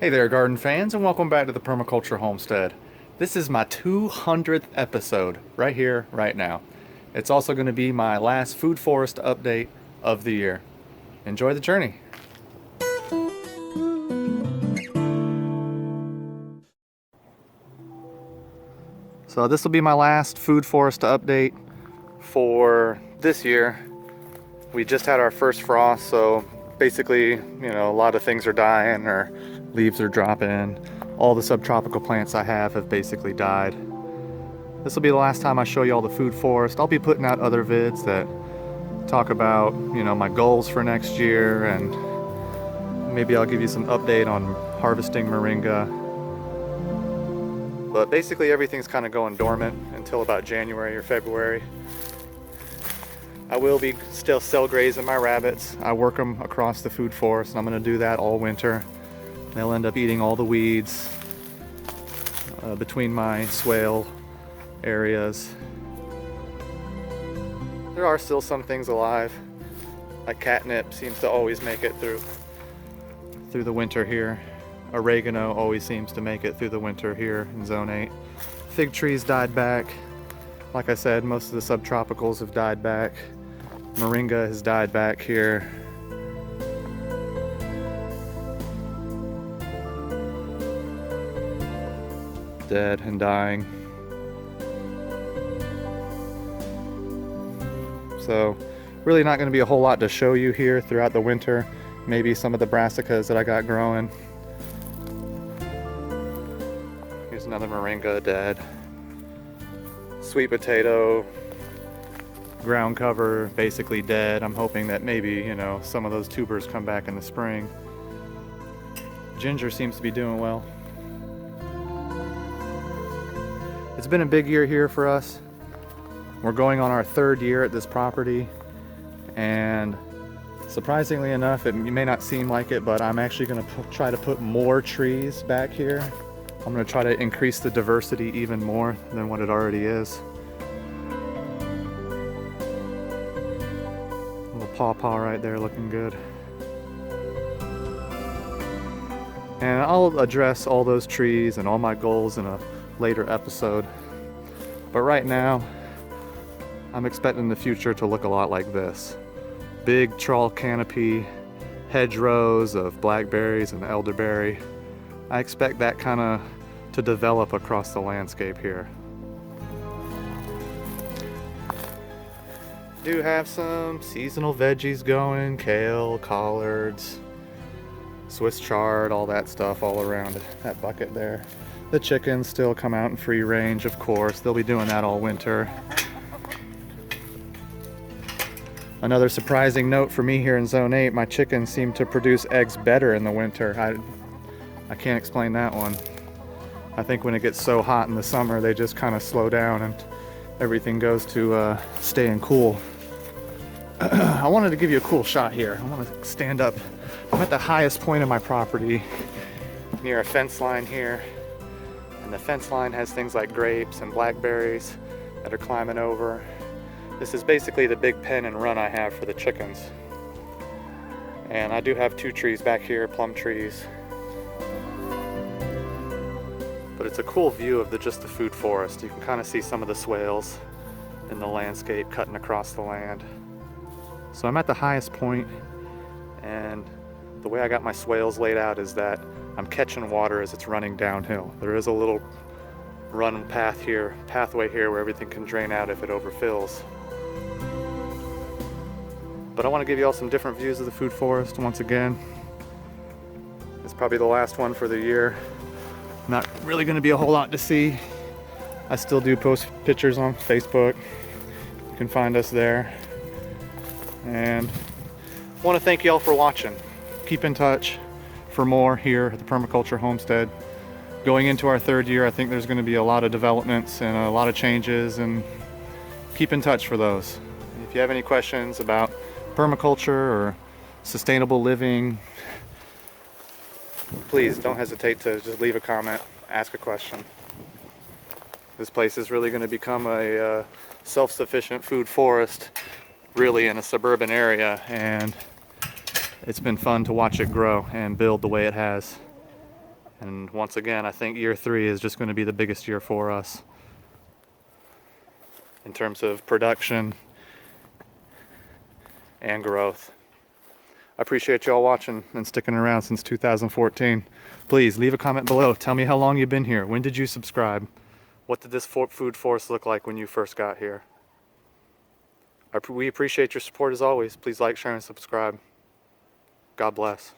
Hey there, garden fans, and welcome back to the Permaculture Homestead. This is my 200th episode right here, right now. It's also going to be my last food forest update of the year. Enjoy the journey. So this will be my last food forest update for this year. We just had our first frost, so basically, a lot of things are dying or leaves are dropping. All the subtropical plants I have basically died. This will be the last time I show you all the food forest. I'll be putting out other vids that talk about, my goals for next year, and maybe I'll give you some update on harvesting moringa. But basically everything's kind of going dormant until about January or February. I will be still cell grazing my rabbits. I work them across the food forest, and I'm going to do that all winter. They'll end up eating all the weeds between my swale areas. There are still some things alive, like catnip seems to always make it through the winter here. Oregano always seems to make it through the winter here in Zone 8. Fig trees died back. Like I said, most of the subtropicals have died back. Moringa has died back here. Dead and dying. So really not going to be a whole lot to show you here throughout the winter. Maybe some of the brassicas that I got growing. Here's another moringa dead. Sweet potato, ground cover basically dead. I'm hoping that maybe, some of those tubers come back in the spring. Ginger seems to be doing well. It's been a big year here for us. We're going on our third year at this property, and surprisingly enough, you may not seem like it, but I'm actually going to try to put more trees back here. I'm going to try to increase the diversity even more than what it already is. Little pawpaw right there looking good. And I'll address all those trees and all my goals in a later episode. But right now, I'm expecting the future to look a lot like this. Big trawl canopy, hedgerows of blackberries and elderberry. I expect that kind of to develop across the landscape here. Do have some seasonal veggies going, kale, collards, Swiss chard, all that stuff all around that bucket there. The chickens still come out in free range, of course. They'll be doing that all winter. Another surprising note for me here in Zone 8, my chickens seem to produce eggs better in the winter. I can't explain that one. I think when it gets so hot in the summer, they just kind of slow down and everything goes to staying cool. I wanted to give you a cool shot here. I want to stand up. I'm at the highest point of my property near a fence line here. And the fence line has things like grapes and blackberries that are climbing over. This is basically the big pen and run I have for the chickens. And I do have 2 trees back here, plum trees. But it's a cool view of just the food forest. You can kind of see some of the swales in the landscape cutting across the land. So I'm at the highest point, and the way I got my swales laid out is that I'm catching water as it's running downhill. There is a little run pathway here where everything can drain out if it overfills. But I want to give you all some different views of the food forest once again. It's probably the last one for the year. Not really going to be a whole lot to see. I still do post pictures on Facebook. You can find us there. And I want to thank y'all for watching. Keep in touch for more here at the Permaculture Homestead. Going into our third year, I think there's going to be a lot of developments and a lot of changes, and keep in touch for those. If you have any questions about permaculture or sustainable living, please don't hesitate to just leave a comment, ask a question. This place is really going to become a self-sufficient food forest, really in a suburban area, and it's been fun to watch it grow and build the way it has. And once again, I think year 3 is just going to be the biggest year for us in terms of production and growth. I appreciate y'all watching and sticking around since 2014. Please leave a comment below. Tell me how long you've been here. When did you subscribe? What did this food forest look like when you first got here? We appreciate your support as always. Please like, share, and subscribe. God bless.